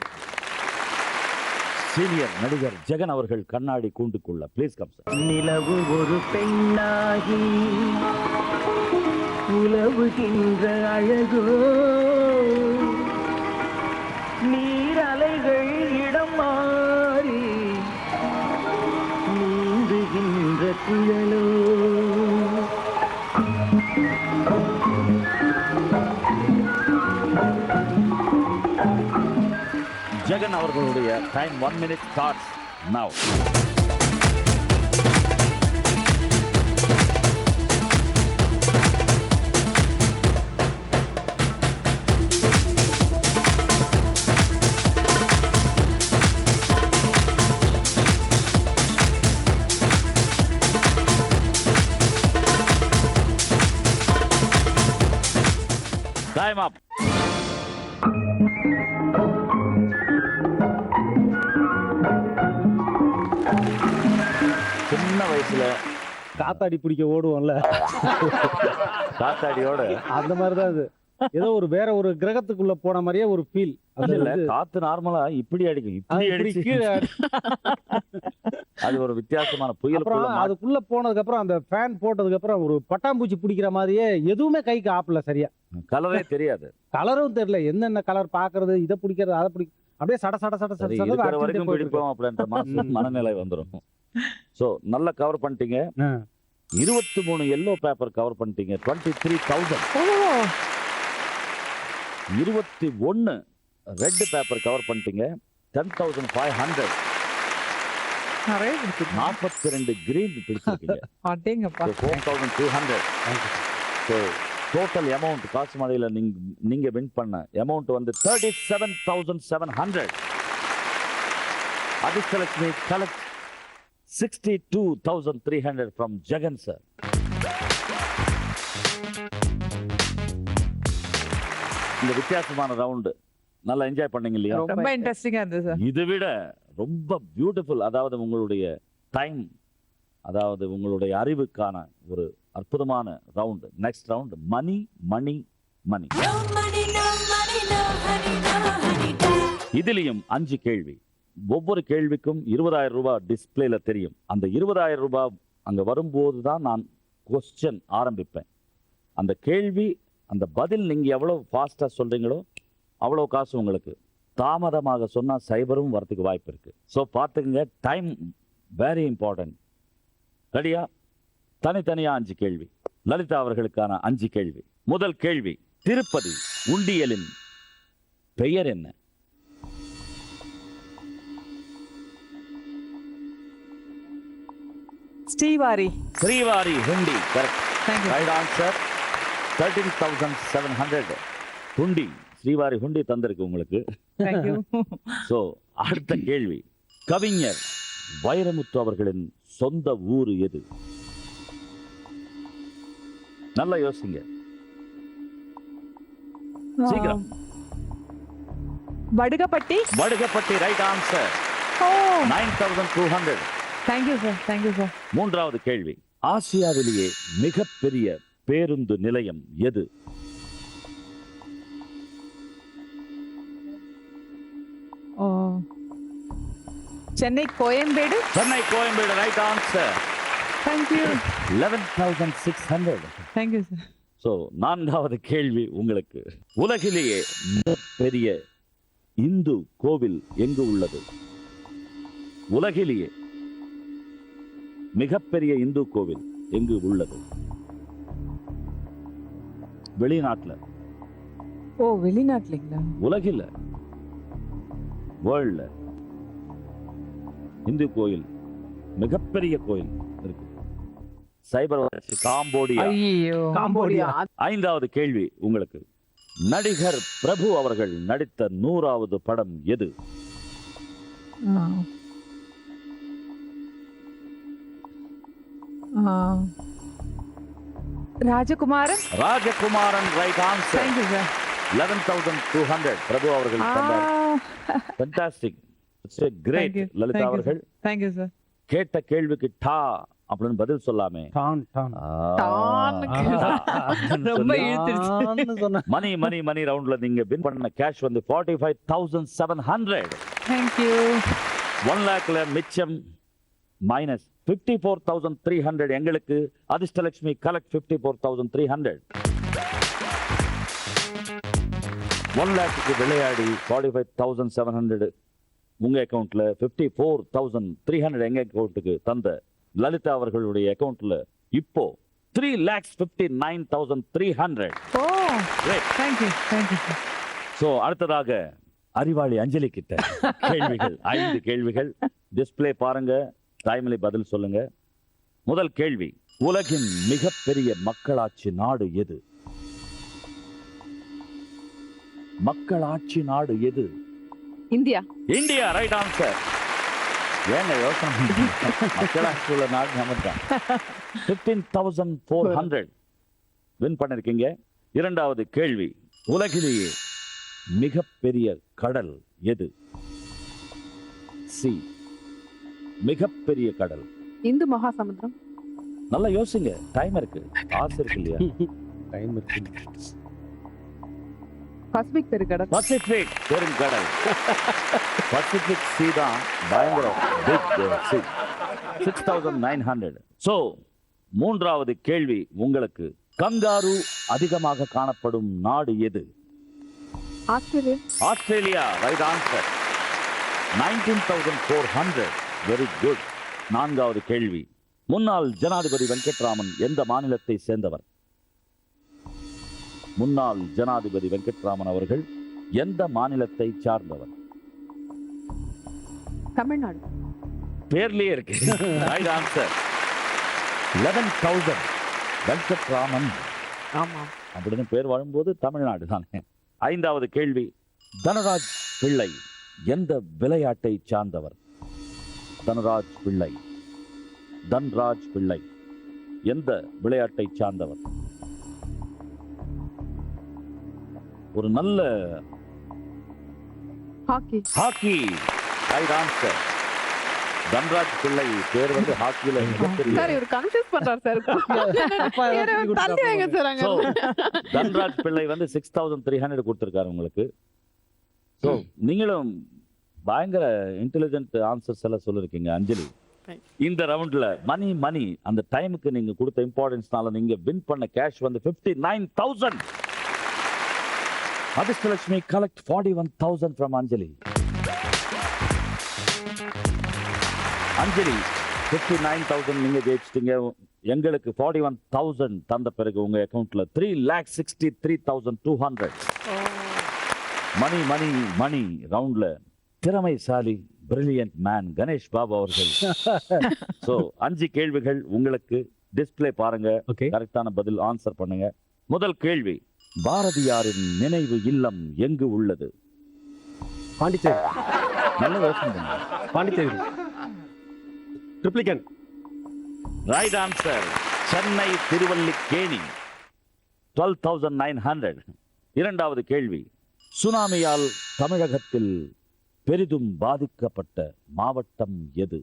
சீனியர் நடிகர் ஜெகன் அவர்கள் கண்ணாடி கூண்டுக்குள்ள ப்ளீஸ் கம் சார். நிலவு ஒரு பெண்ணாகி உலவுகின்ற அழகோ, நீரலைகள் இடம் மாறி நீந்துகின்ற குழலோ. ஜெகன் அவர்களுடைய time 1 minute starts now. Time up. சின்ன வயசுல காத்தாடி பிடிக்க ஓடுவோம்ல, காத்தாடியோட அந்த மாதிரி தான் இது. ஏதோ ஒரு வேற ஒரு கிரகத்துக்குள்ள போன மாதிரியே ஒரு ஃபீல். அது இல்ல, காத்து நார்மலா இப்படி அடிக்கும், இப்படி அடிச்சு கீழே அது ஒரு வித்தியாசமான புயல். அப்புறம் அதுக்குள்ள போனதுக்கு அப்புறம் அந்த ஃபேன் போட்டதுக்கு அப்புறம் ஒரு பட்டாம்பூச்சி பிடிக்கிற மாதிரியே எதுவுமே கைக்கு ஆப்பல சரியா. கலரே தெரியாது, கலரும் தெரியல, என்னென்ன கலர் பாக்குறது, இதை பிடிக்கிறது அதை பிடிக்க, அப்படியே சட சட சட சட சரி, சட இருக்கிற அடிச்சுட்டே வரைக்கும் போயிட்டு பிடிப்போம் அப்படின்ற மனநிலை வந்துடும். சோ நல்லா கவர் பண்ணிட்டீங்க. ஆ. 23 எல்லோ பேப்பர் கவர் பண்ணிட்டீங்க. 23,000. 21 ரெட் பேப்பர் கவர் பண்ணிட்டீங்க. 10,500. நிறைய பிடிச்சிருக்கேன். 42 கிரீன் பிடிச்சிருக்கீங்க. அடேங்கப்பா. 4,200. ஸோ டோட்டல் அமௌண்ட் காசு மழையில நீங்க வின் பண்ண அமௌண்ட் வந்து 37,700. Adhirshtalakshmi collect 62,300 from Jagan sir. இந்த வித்தியாசமான ரவுண்டு நல்லா என்ஜாய் பண்ணீங்க இல்லையா? ரொம்ப இன்ட்ரெஸ்டிங்கா இருந்தது சார். இதை விட ரொம்ப பியூட்டிஃபுல், அதாவது உங்களுடைய டைம், அதாவது உங்களுடைய அறிவுக்கான ஒரு அற்புதமான ரவுண்டு. நெக்ஸ்ட் ரவுண்ட் மணி மணி மணி. இதுலயும் 5 கேள்வி. ஒவ்வொரு கேள்விக்கும் 20,000 ரூபாய் டிஸ்பிளேல தெரியும். அந்த 20,000 ரூபாய் அங்க வரும்போது தான் நான் கொஸ்டின் ஆரம்பிப்பேன். அந்த கேள்வி, அந்த பதில் நீங்க எவ்வளவு ஃபாஸ்டா சொல்றீங்களோ அவ்வளவு காசு உங்களுக்கு. தாமதமாக சொன்னா சைபரும் வரதுக்கு வாய்ப்பு இருக்கு. ஸோ பார்த்துக்குங்க, டைம் வெரி இம்பார்ட்டன்ட். ரெடியா? தனித்தனியா 5 கேள்வி. லலிதா அவர்களுக்கான 5 கேள்வி. முதல் கேள்வி, திருப்பதி உண்டியலின் பெயர் என்ன? Srivari. Srivari hundi. Correct. Thank you. Right answer. 13,700 hundi, Srivari hundi தந்திருக்கு உங்களுக்கு. Thank you. ஸோ அடுத்த கேள்வி, கவிஞர் வைரமுத்து அவர்களின் சொந்த ஊர் எது? நல்லா யோசிங்க, சீக்கிரம். வடுகப்பட்டி. வடுகப்பட்டி. Right answer. ஓ, 9,200. Thank you sir. Thank you sir. மூன்றாவது கேள்வி, ஆசியாவிலேயே மிகப்பெரிய பேருந்து நிலையம் எது? Chennai Koyambedu. Chennai Koyambedu right answer. Thank you 11,600. Thank you sir. So 4வது கேள்வி உங்களுக்கு. உலகிலேயே பெரிய இந்து கோவில் எங்கு உள்ளது? உலகிலேயே மிகப்பெரிய இந்து கோவில் எங்கு உள்ளது? வெளிநாட்டுல. ஓ வெளிநாட்டுலீங்களா? உலகில் வேர்ல்ட்ல இந்து கோயில் மிகப்பெரிய கோயில் இருக்கு. சைபர் வளர்ச்சி காம்போடியா. ஐயோ காம்போடியா. 5வது கேள்வி உங்களுக்கு. நடிகர் பிரபு அவர்கள் நடித்த 100வது படம் எது? Rajakumaran. Rajakumaran right answer. Thank you sir. 11,200 Prabhu அவர்கள் தந்தார். Fantastic. It's a great Lalitha அவர்கள். Thank you sir. கேட்ட கேள்விக்கு டா அப்படின்னு பதில் சொல்லாமே. டான் டான். ரொம்ப இழுத்துருச்சு. மணி மணி மணி ரவுண்ட்ல நீங்க வின் பண்ண கேஷ் வந்து 45,700. தேங்க்யூ. 1 lakhல மிச்சம் மைனஸ் 54,300. எங்களுக்கு அதிர்ஷ்டலட்சுமி கலெக்ட் 54,300. 1 lakhக்கு விளையாடி 45,700 உங்க அக்கௌண்ட்ல, 54,300 எங்க அக்கௌண்ட்டுக்கு தந்த லலிதா அவர்களுடைய அக்கௌண்ட்ல இப்போ 3,59,300. ஓ தேங்க்யூ தேங்க்யூ சார். சோ அடுத்ததாக அறிவாளி அஞ்சலி கிட்ட கேள்விகள். 5 கேள்விகள். டிஸ்ப்ளே பாருங்க, டைம்லி பதில் சொல்லுங்க. முதல் கேள்வி. உலகின் மிகப்பெரிய மக்களாட்சி நாடு எது? மக்களாட்சி நாடு எது? இந்தியா. India right answer. ஏங்க யோசனை மக்களாட்சி உள்ள நாடு நம்ம தான். 15,400 வின் பண்ணிருக்கீங்க. 2வது கேள்வி. உலகிலேயே மிகப்பெரிய கடல் எது? சி. மிகப்பெரிய கடல். இந்து மகாசமுத்திரம். நல்லா யோசிங்க, டைம் இருக்கு, ஆசை இருக்கு இல்லையா? டைம் இருக்கு. பசிபிக் பெருங்கடல். பசிபிக் பெருங்கடல். பசிபிக் சி தான் பயங்கரம். Big C. 6,900. சோ 3வது கேள்வி உங்களுக்கு. கங்காரு அதிகமாக காணப்படும் நாடு எது? Australia. Australia right answer. 19,400. Very good. 4வது கேள்வி. முன்னாள் ஜனாதிபதி வெங்கட்ராமன் எந்த மாநிலத்தை சேர்ந்தவர்? முன்னாள் ஜனாதிபதி வெங்கட்ராமன் அவர்கள் எந்த மாநிலத்தை சார்ந்தவர்? தமிழ்நாடு. பேர்லயே இருக்கு. Right answer. 11,000 வெங்கட்ராமன். ஆமா. அப்படின்னு பேர் வரும்போது தமிழ்நாடு தானே. 5வது கேள்வி. தனராஜ் பிள்ளை எந்த விளையாட்டை சார்ந்தவர்? தனராஜ் பிள்ளை. தன்ராஜ் பிள்ளை எந்த விளையாட்டை சார்ந்தவர்? ஒரு நல்ல hockey. Hockey right answer. Dhanraj பிள்ளை பேர் வந்து ஹாக்கில மிகப்பெரிய. சார் இவர் கன்ஃபியூஸ் பண்றார் சார். தள்ளி வைங்க சார் அங்க. So, தன்ராஜ் பிள்ளை வந்து 6,300 கொடுத்திருக்காரு உங்களுக்கு. சோ நீங்களும் பயங்கர இன்டெலிஜென்ட் ஆன்சர்ஸ் எல்லாம் சொல்லிருக்கீங்க அஞ்சலி. இந்த ரவுண்ட்ல மணி மணி அந்த டைமுக்கு நீங்க கொடுத்த இம்பார்ட்டன்ஸ்னால நீங்க வின் பண்ண கேஷ் வந்து 59,000. அதிர்ஷ்டலட்சுமி கலெக்ட் 41,000 from அஞ்சலி. அஞ்சலி 59,000 நீங்க ஜெயிச்சிட்டீங்க. எங்களுக்கு 41,000 தந்த பிறகு உங்க அக்கவுண்ட்ல 3,63,200. மணி மணி மணி ரவுண்ட்ல திறமைசாலி பிரில்லியன்ட் மேன் கணேஷ் பாபு அவர்கள். சோ 5 கேள்விகள் உங்களுக்கு. டிஸ்ப்ளே பாருங்க, கரெக்டான பதில் ஆன்சர் பண்ணுங்க. முதல் கேள்வி. பாரதியாரின் நினைவு இல்லம் எங்கு உள்ளது? பாண்டிச்சேரி. நல்ல யோசனை பண்ணுங்க. பாண்டிச்சேரி. ட்ரிப்ளிகன். Right answer. சென்னை திருவல்லிக்கேணி. 12,900. 2வது கேள்வி. சுனாமியால் தமிழகத்தில் பெரிதும் பாதிக்கப்பட்ட மாவட்டம் எது?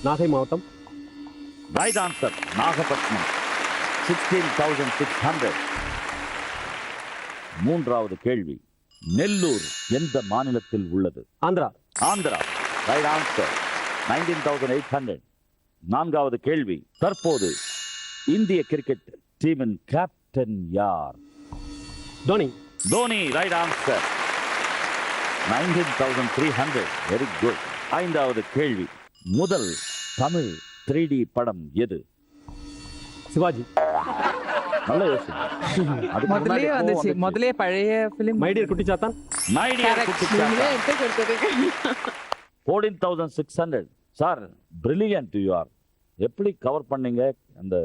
நாகை மாவட்டம். Right answer. நாகப்பட்டினம். 16,600. 3வது கேள்வி. நெல்லூர் எந்த மாநிலத்தில் உள்ளது? ஆந்திரா. ஆந்திரா. Right answer 19,800. நான்காவது கேள்வி, தற்போது இந்திய கிரிக்கெட் டீமின் கேப்டன் யார்? Dhoni. Dhoni, right answer 19,300. Very good. ஐந்தாவது கேள்வி, முதல் தமிழ் 3D படம் எது? சிவாஜி. நல்ல யோசனை. அதுக்கு முன்னாடி முதல்லயே எப்போ வந்துச்சு, வந்துச்சு? முதல்லயே பழைய film. My dear Kuttichathan. My dear Correct. Kuttichatha. நீங்களே எடுத்து கொடுத்துருக்கீங்க. 14,600. Sir brilliant you are. எப்படி கவர் பண்ணீங்க அந்த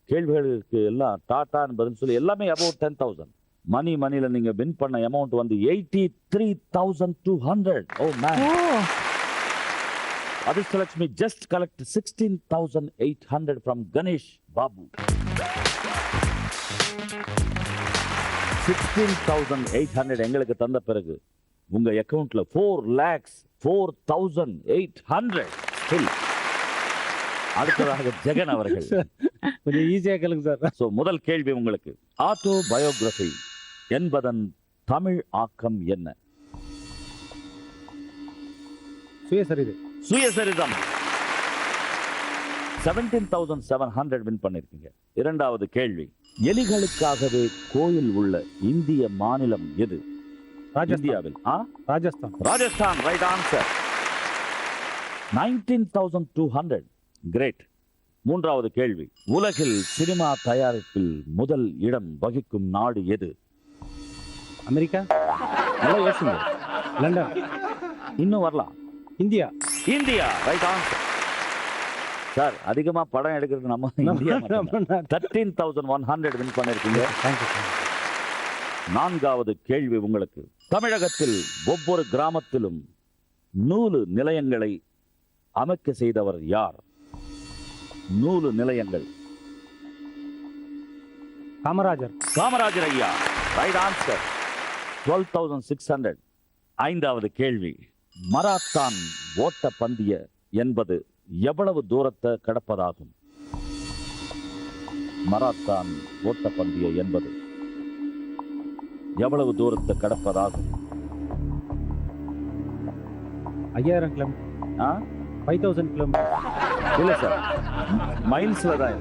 கேள்விகளுக்கு எல்லாம்? டாட்டான்னு பதில் சொல்லி எல்லாமே அபவுட் 10,000. மணில நீங்க வின் பண்ண அமௌண்ட் வந்து 83,200. ஓ man. Adhirshtalakshmi just collect 16,800 from Ganesh Babu. 16,800 எங்களுக்கு தந்த பிறகு உங்க அக்கவுண்ட்ல 4,04,800 still. அடுத்ததாக ஜெகன் அவர்கள். கொஞ்சம் ஈஸியாக கேளுங்க சார். சோ முதல் கேள்வி உங்களுக்கு, ஆட்டோபயோகிராஃபி என்பதன் தமிழ் ஆக்கம் என்ன? சுயசரிதை. சுயசரிதம். 17,700 வின் பண்ணிருக்கீங்க. இரண்டாவது கேள்வி, எலிகளுக்காகவே கோயில் உள்ள இந்திய மாநிலம் எது? இந்தியாவில் ராஜஸ்தான். Right answer 19,200. கிரேட். மூன்றாவது கேள்வி, உலகில் சினிமா தயாரிப்பில் முதல் இடம் வகிக்கும் நாடு எது? அமெரிக்கா. நல்லா யோசிங்க. லண்டன். இன்னும் வரலாம். இந்தியா. Right answer. சார் அதிகமா படம் எடுக்கிறது நம்ம இந்தியா. 13,100 வின் பண்ணிருக்கீங்க. நான்காவது கேள்வி உங்களுக்கு, தமிழகத்தில் ஒவ்வொரு கிராமத்திலும் நூலு நிலையங்களை அமைக்க செய்தவர் யார்? நூலு நிலையங்கள். காமராஜர் ஐயா. Right answer 12,600. ஐந்தாவது கேள்வி, மராத்தான் ஓட்ட பந்தய என்பது எவ்வளவு தூரத்தை கடப்பதாகும்? மராத்தான் ஓட்ட பந்தய என்பது எவ்வளவு தூரத்தை கடப்பதாகும்? 5,000 கிலோமீட்டர். 5,000 கிலோமீட்டர். இல்ல சார், மைல்ஸ்ல தான்.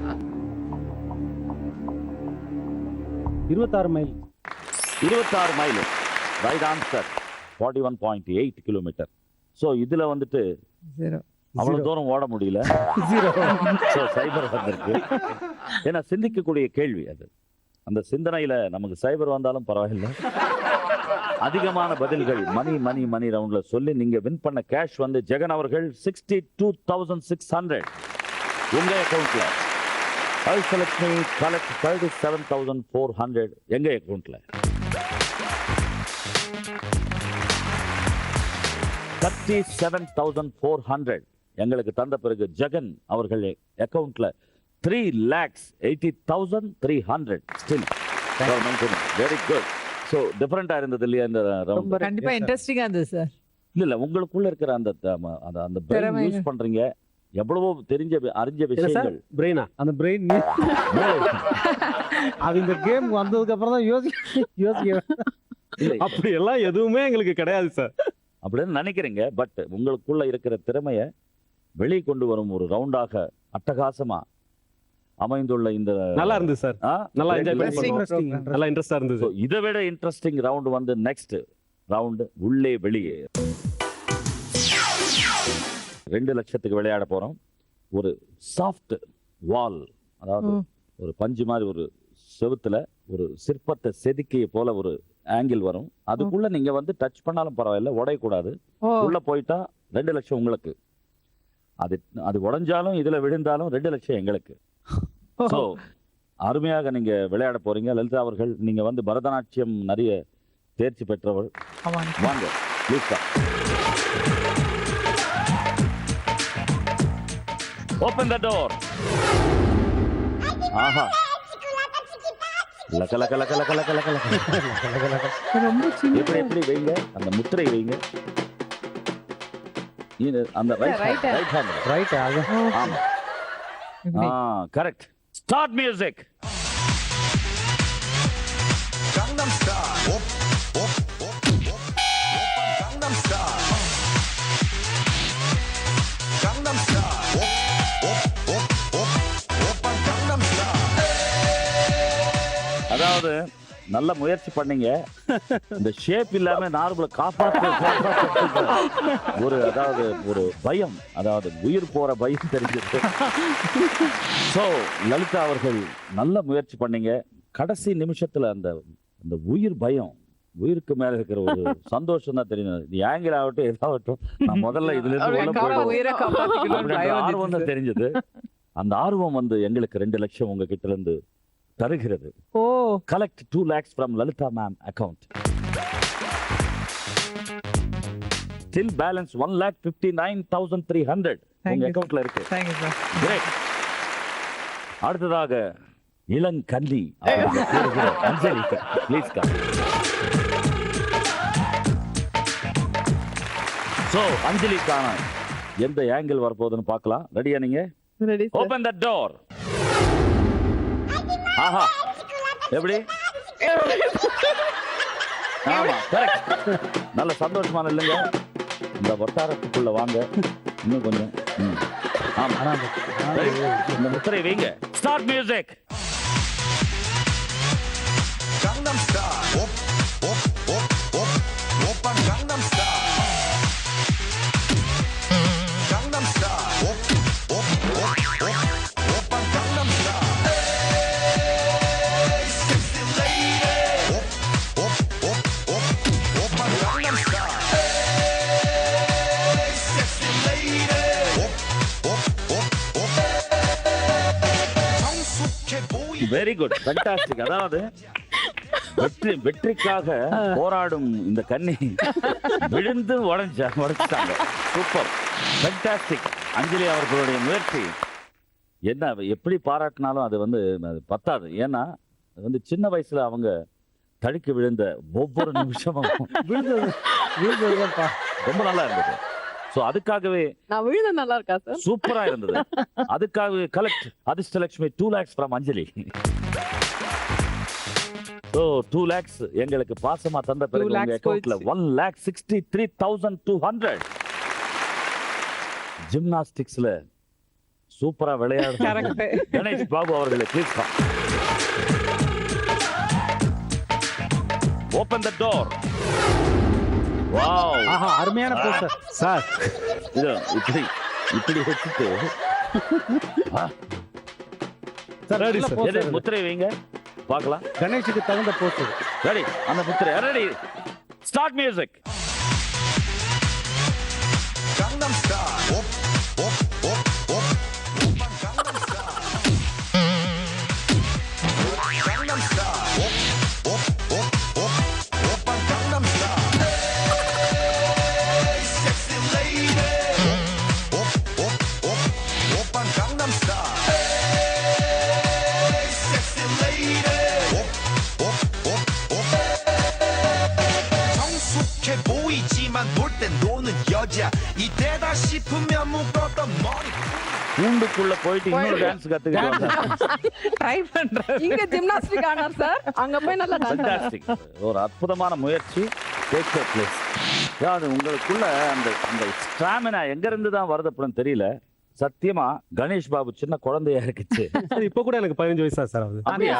26 mile. 26 mile. Right answer 41.8 kilometre. So இதுல வந்துட்டு அவ்வளவு தூரம் ஓட முடியல. சைபர் வந்திருக்கு. ஏன்னா சிந்திக்கக்கூடிய கேள்வி அது. அந்த சிந்தனையில நமக்கு சைபர் வந்தாலும் பரவாயில்லை. அதிகமான பதில்கள் மணி ரவுண்ட்ல சொல்லி நீங்க வின் பண்ண கேஷ் வந்து ஜெகன் அவர்கள் 62,600 உங்க அக்கவுண்ட்ல. அதிர்ஷ்டலட்சுமி கலெக்ட் 37,400 எங்க அக்கவுண்ட்ல. 37,400 எங்களுக்கு தந்த பிறகு ஜெகன் அவர்கள் அக்கவுண்ட்ல 3,80,300 ஸ்டில். Very good. ஸோ டிஃபரெண்டா இருந்தது இல்லையா இந்த ரவுண்ட்? கண்டிப்பா இன்ட்ரெஸ்டிங்கா இருந்தது சார். இல்ல உங்களுக்குள்ள இருக்கிற அந்த அந்த பிரெயின் யூஸ் பண்றீங்க. எவ்வளவோ அறிஞ்ச விஷயங்கள். பிரெயினா? அந்த பிரெயின் அது இந்த கேம் வந்ததுக்கு அப்புறம் தான் யோசிக்க. அப்படி எல்லாம் எதுவுமே எங்களுக்கு கிடையாது சார். அப்படின்னு நினைக்கிறீங்க. பட் உங்களுக்குள்ள இருக்கிற திறமைய வெளியே கொண்டு வரும் ஒரு ரவுண்டாக அட்டகாசமா அமைந்துள்ள இந்த நல்லா இருந்தது சார். நல்லா என்ஜாய் பண்ணி நல்லா இன்ட்ரெஸ்டா இருந்தது. இதை விட இன்ட்ரெஸ்டிங் ரவுண்ட் வந்து நெக்ஸ்ட் ரவுண்ட் உள்ளே வெளியே. 2 லட்சத்துக்கு விளையாட போறோம். ஒரு சாஃப்ட் வால், அதாவது ஒரு பஞ்சு மாதிரி ஒரு செவுத்துல ஒரு சிற்பத்தை செதுக்கிய போல ஒரு ஆங்கிள் வரும். அதுக்குள்ள நீங்க வந்து டச் பண்ணாலும் பரவாயில்ல, உடையக்கூடாது. உள்ள போயிட்டா 2 லட்சம் உங்களுக்கு. அது உடைஞ்சாலும் இதுல விழுந்தாலும் 2 லட்சம் எங்களுக்கு. சோ அருமையாக நீங்க விளையாட போறீங்க. லலிதா அவர்கள், நீங்க வந்து பரதநாட்டியம் நிறைய தேர்ச்சி பெற்றவள். வாங்க ப்ளீஸ். Open the door. ஆஹா, லக லக லக லக லக லக லக. எப்படி வைங்க, அந்த முத்திரை வைங்க. அந்த ரைட் ஹேண்ட். ஆமா, correct. Start music. Gangnam Style. Gangnam Style. அதாவது நல்ல முயற்சி பண்ணீங்க. இந்த ஷேப் இல்லாம நார்மல காப்பாற்ற அதாவது ஒரு பயம், அதாவது உயிர் போற பயம் தெரிஞ்சது. சோ லலிதா அவர்கள் நல்ல முயற்சி பண்ணீங்க. கடைசி நிமிஷத்துல அந்த அந்த உயிர் பயம், உயிருக்கு மேல இருக்கிற ஒரு சந்தோஷம் தான் தெரியும். ஆங்கிள் ஆகட்டும் எதாகட்டும், நான் முதல்ல இதுல இருந்து உயிரை காப்பாத்திக்கணும்னு பயம் ஆர்வம் தான் வந்துச்சு. தெரிஞ்சது. அந்த ஆர்வம் எங்களுக்கு 2 லட்சம் உங்க கிட்ட இருந்து தருகிறது. ஓ Collect 2 lakhs from Lalita ma'am account. Still balance 1,59,300 Thank உங்க you, அக்கவுண்ட்ல இருக்கு. Thank you sir. Great. அடுத்ததாக Ilangalli Anjali, please come. So அஞ்சலிக்கான எந்த ஆங்கிள் வரப்போகுதுன்னு பார்க்கலாம். ரெடியா நீங்க? Ready sir. Open the door. ஆஹா, எப்படி? ஆமா, கரெக்ட். நல்ல சந்தோஷமான இல்லைங்க. இந்த வட்டாரத்துக்குள்ள வாங்க இன்னும் கொஞ்சம். ஆமா, சரி. இந்த முத்திரை வைங்க. Start music. Gangnam Style. Op, op, op, op. Oppan Gangnam Style. Gangnam Style. Op, op, op, op. Oppan Gangnam Style. Hey, sexy lady. Op, op, op, op. Oppan Gangnam Style. Hey, sexy lady. Op, op, op, op. 성숙해 보이. Very good, fantastic. அதாவது வெற்றிக்காக போராடும் இந்த கன்னி விழுந்து உடைச்சிட்டாங்க. Super, fantastic. அஞ்சலி அவர்களுடைய முயற்சி என்ன எப்படி பாராட்டினாலும் அது அது பத்தாது. ஏன்னா அது சின்ன வயசுல அவங்க தடுக்கி விழுந்த ஒவ்வொரு நிமிஷமும் ரொம்ப நல்லா இருந்தது. சோ அதுக்காகவே நான் விழுந்த நல்லா இருக்கா சார்? சூப்பரா இருந்தது. அதுக்காகவே collect Adhirshtalakshmi 2 lakhs from Anjali. So 2 lakhs எங்களுக்கு பாசமா தந்த பிறகு உங்க அக்கவுண்ட்ல 1,63,200. ஜிம்னாஸ்டிக்ஸ்ல சூப்பரா விளையாடுற கணேஷ் பாபு அவர்களை please come. Open the door. Wow, ஆஹா, அருமையான போஸ்டர் சார். இது இப்படி வச்சுட்டு சார், நல்ல poster. முத்திரை வைங்க பார்க்கலாம். கணேஷுக்கு தகுந்த போஸ்டர். ரெடி, அந்த முத்திரை ready. Start music. Gangnam Style. Op, op, op, op. Oppan Gangnam Style. Gangnam Style. Op, op, op, op. Oppan Gangnam Style. Hey, sexy lady. Op, op, op. Oppan Gangnam Style. Hey, sexy lady. Op, op, op, op. 성숙해 보이지만 놀 땐 노는 여자. 이때다 싶으면 묶었던 머리. கூண்டுக்குள்ள போயிட்டு இன்னொரு dance கத்துக்கிட்டு வந்தாங்க. Try பண்றேன். இங்க gymnastic ஆனார் sir. அங்க போய் நல்லா டான்ஸ். ஃபேண்டாஸ்டிக். ஒரு அற்புதமான முயற்சி. Take your place. அதாவது உங்களுக்குள்ள அந்த ஸ்டாமினா எங்க இருந்து தான் வருது அப்படின்னு தெரியல. சத்தியமா கணேஷ் பாபு சின்ன குழந்தையா இருக்குச்சு. சார் இப்போ கூட எனக்கு 15 வயசு தான் சார் ஆகுது. அப்படியா?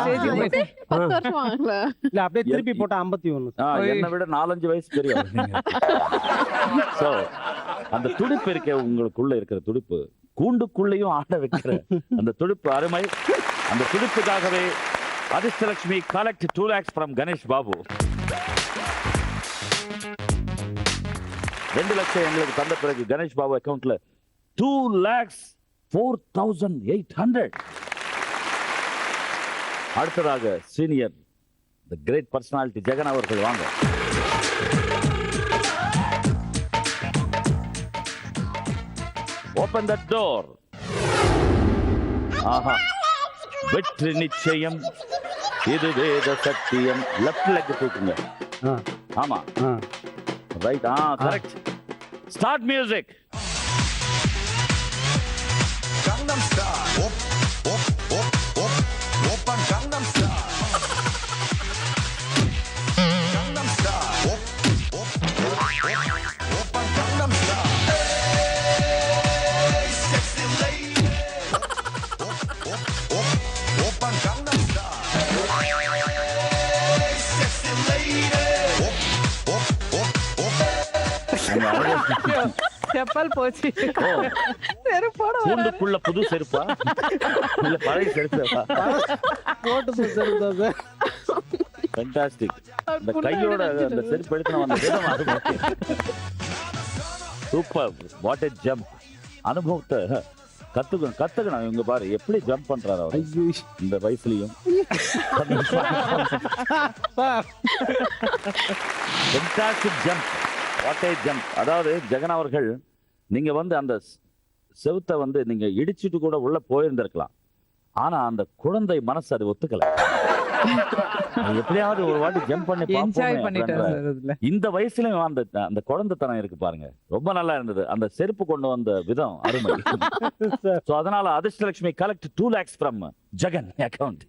10 வருஷம் ஆகல. இல்ல அப்படியே திருப்பி போட்டா 51. என்னை விட 4-5 வயசு பெரியவர் நீங்க. So, அந்த துடிப்பு இருக்க, உங்களுக்குள்ள இருக்கிற துடிப்பு கூண்டுக்குள்ளேயும் ஆட வைக்கிற அந்த துடிப்பு அருமை. அந்த துடிப்புக்காகவே Adhirshtalakshmi collect 2 lakhs from Ganesh Babu. 2 லட்சம் எங்களுக்கு தந்த பிறகு கணேஷ் பாபு அக்கவுண்ட்ல 2,04,800. அடுத்ததாக சீனியர் தி கிரேட் பர்சனாலிட்டி ஜெகன் அவர்கள் வாங்க. Open the door. ஆஹா, வெற்றி நிச்சயம், இது வேத சத்தியம். லெஃப்ட் லெக் தூக்குங்க. ஆமா, right. Correct. Start music. Gangnam Style. Op, op, op, op. Oppan Gangnam Style. Gangnam Style. Op, op, op, op. Oppan Gangnam Style. Hey, sexy lady. Op, op, op, op. Oppan Gangnam Style. Chappal போச்சு ஓ செருப்போட வராரு. கூண்டுக்குள்ள புது செருப்பா இல்ல பழைய செருப்பா? போட்டு போச்சு sir. Fantastic. இந்த கையோட அந்த செருப்பு எடுத்து நம்ம அந்த விதம் அது சூப்பர். What a jump. அனுபவத்தை கத்துக்கணும். இவங்க பாரு எப்படி ஜம்ப் பண்றாரு அவர் ஐயோ இந்த வயசுலயும். Fantastic jump. What a jump. அதாவது ஜெகன் அவர்கள் நீங்க வந்து அந்த செவுத்தை வந்து நீங்க இடிச்சிட்டு கூட உள்ள போயிருந்திருக்கலாம். ஆனா அந்த குழந்தை மனசு அது ஒத்துக்கல. அது எப்படியாவது ஒரு வாட்டி ஜம்ப் பண்ணி என்ஜாய் பண்ணிட்டேன் பார்ப்போமே. சார் இதுல. இந்த வயசுலயும் அந்த குழந்தைத்தனம் இருக்கு பாருங்க. ரொம்ப நல்லா இருந்தது. அந்த செருப்பு கொண்டு வந்த விதம் அருமை. சோ அதனால Adhirshtalakshmi collect 2 lakhs from Jagan account.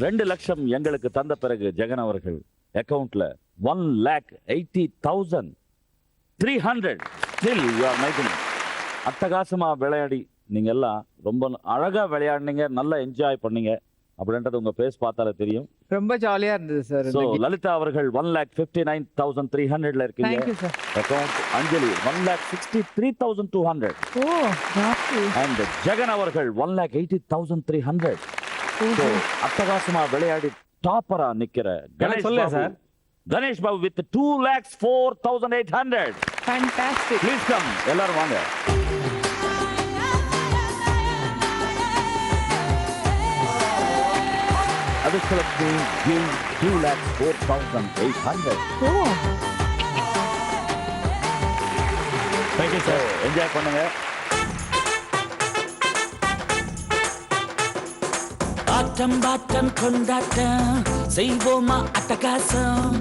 2 லட்சம் எங்களுக்கு தந்த பிறகு ஜெகன் அவர்கள் அக்கவுண்ட்ல 1,80,300. Still you are making. அட்டகாசமா விளையாடி நீங்க எல்லாம் ரொம்ப அழகா விளையாடுனீங்க, நல்லா என்ஜாய் பண்ணீங்க அப்படின்றது உங்க பேஸ் பார்த்தாலே தெரியும். ரொம்ப ஜாலியா இருந்தது சார். சோ லலிதா அவர்கள் 1,59,300ல இருக்கீங்க. Thank you sir. அக்கவுண்ட் அஞ்சலி 1,63,200 ஓ ஜாஸ்தி. அண்ட் ஜெகன் அவர்கள் 1,80,300. So, அட்டகாசமா விளையாடி டாப்பரா நிக்கிற கணேஷ் சொல்ல Babu. Sir. Ganesh Babu with 2,04,800. Fantastic. Please come எல்லாரும் வாங்க. அதிர்ஷ்டலட்சுமி give 2,04,800. ஓ தேங்க்யூ சார். என்ஜாய் பண்ணுங்க. ஆட்டம் பாட்டம் கொண்டாட்டம் செய்வோமா அட்டகாசம்